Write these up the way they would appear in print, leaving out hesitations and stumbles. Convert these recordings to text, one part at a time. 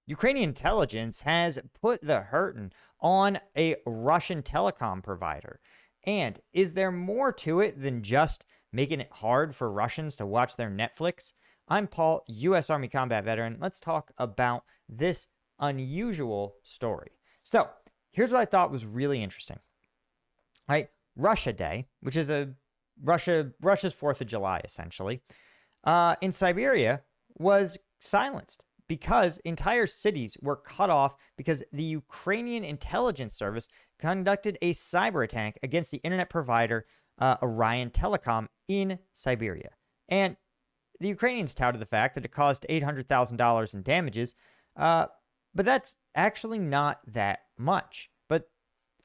Ukrainian intelligence has put the hurting on a Russian telecom provider. And is there more to it than just making it hard for Russians to watch their Netflix? I'm Paul, U.S. Army combat veteran. Let's talk about this unusual story. So here's what I thought was really interesting. Right, Russia Day, which is Russia's 4th of July, essentially, in Siberia was silenced because entire cities were cut off because the Ukrainian intelligence service conducted a cyber attack against the internet provider Orion Telecom in Siberia. And the Ukrainians touted the fact that it caused $800,000 in damages, but that's actually not that much. But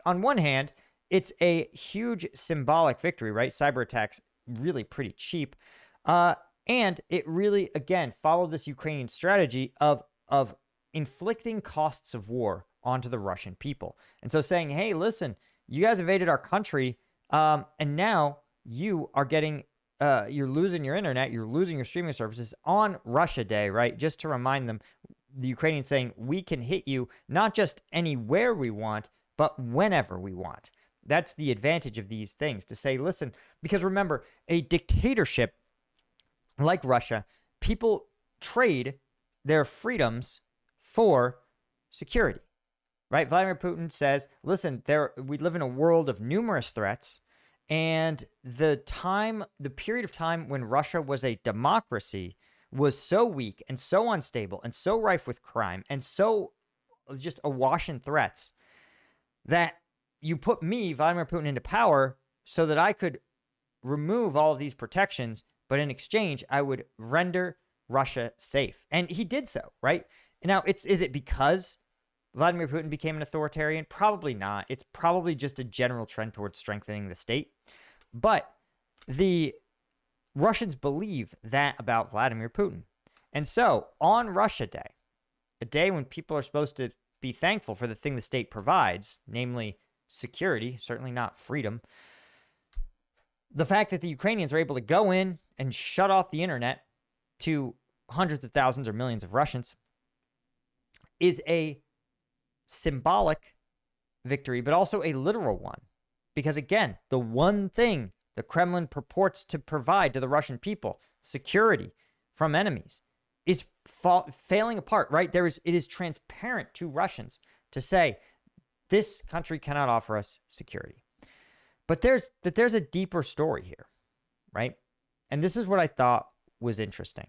on one hand, it's a huge symbolic victory, right? CyberAttack's really pretty cheap. And it really, again, followed this Ukrainian strategy of inflicting costs of war onto the Russian people. And so saying, hey, listen, you guys invaded our country, and now you are getting, you're losing your internet, you're losing your streaming services on Russia Day, right? Just to remind them, the Ukrainians saying, we can hit you not just anywhere we want, but whenever we want. That's the advantage of these things, to say, listen, because remember, a dictatorship like Russia, people trade their freedoms for security, right? Vladimir Putin says, listen, we live in a world of numerous threats, and the period of time when Russia was a democracy was so weak and so unstable and so rife with crime and so just awash in threats that you put me, Vladimir Putin, into power so that I could remove all of these protections, but in exchange, I would render Russia safe. And he did so, right? Now, is it because Vladimir Putin became an authoritarian? Probably not. It's probably just a general trend towards strengthening the state. But the Russians believe that about Vladimir Putin. And so on Russia Day, a day when people are supposed to be thankful for the thing the state provides, namely security, certainly not freedom, the fact that the Ukrainians are able to go in and shut off the internet to hundreds of thousands or millions of Russians is a symbolic victory, but also a literal one. Because again, the one thing the Kremlin purports to provide to the Russian people, security from enemies, is failing apart, right? It is transparent to Russians to say, this country cannot offer us security. But there's a deeper story here, right? And this is what I thought was interesting,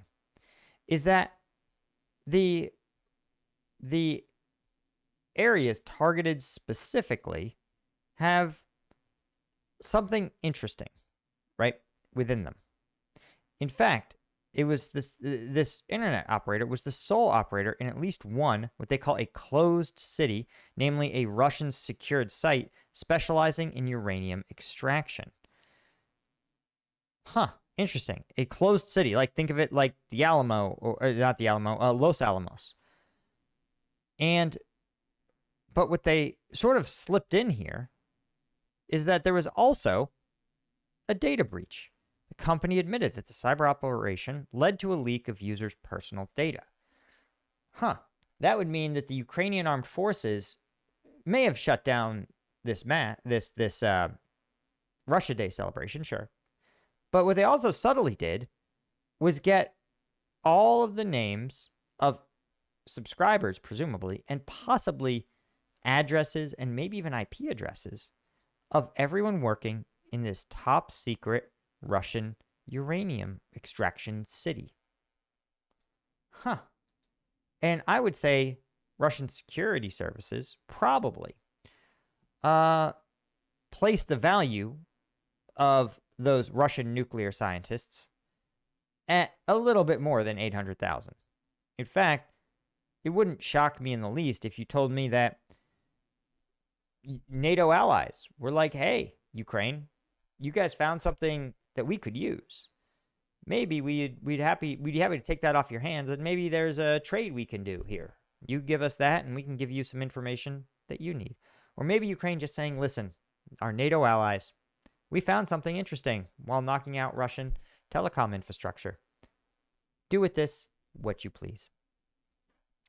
is that the areas targeted specifically have something interesting, right, within them. In fact, it was this internet operator was the sole operator in at least one, what they call a closed city, namely a Russian secured site specializing in uranium extraction. Huh, interesting. A closed city, like think of it like the Alamo, or not the Alamo, Los Alamos. But what they sort of slipped in here is that there was also a data breach. The company admitted that the cyber operation led to a leak of users' personal data. Huh. That would mean that the Ukrainian armed forces may have shut down this Russia Day celebration, sure. But what they also subtly did was get all of the names of subscribers, presumably, and possibly addresses and maybe even IP addresses of everyone working in this top secret Russian uranium extraction city. Huh. And I would say Russian security services probably place the value of those Russian nuclear scientists at a little bit more than 800,000. In fact, it wouldn't shock me in the least if you told me that NATO allies were like, hey, Ukraine, you guys found something that we could use. Maybe we'd be happy to take that off your hands, and maybe there's a trade we can do here. You give us that, and we can give you some information that you need. Or maybe Ukraine just saying, listen, our NATO allies, we found something interesting while knocking out Russian telecom infrastructure. Do with this what you please.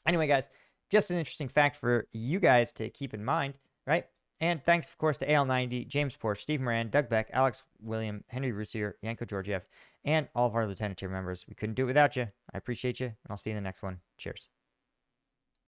Anyway, guys, Just an interesting fact for you guys to keep in mind, right? And thanks, of course, to AL90, James Porsche, Steve Moran, Doug Beck, Alex William, Henry Roussier, Yanko Georgiev, and all of our Lieutenant tier members. We couldn't do it without you. I appreciate you, and I'll see you in the next one. Cheers.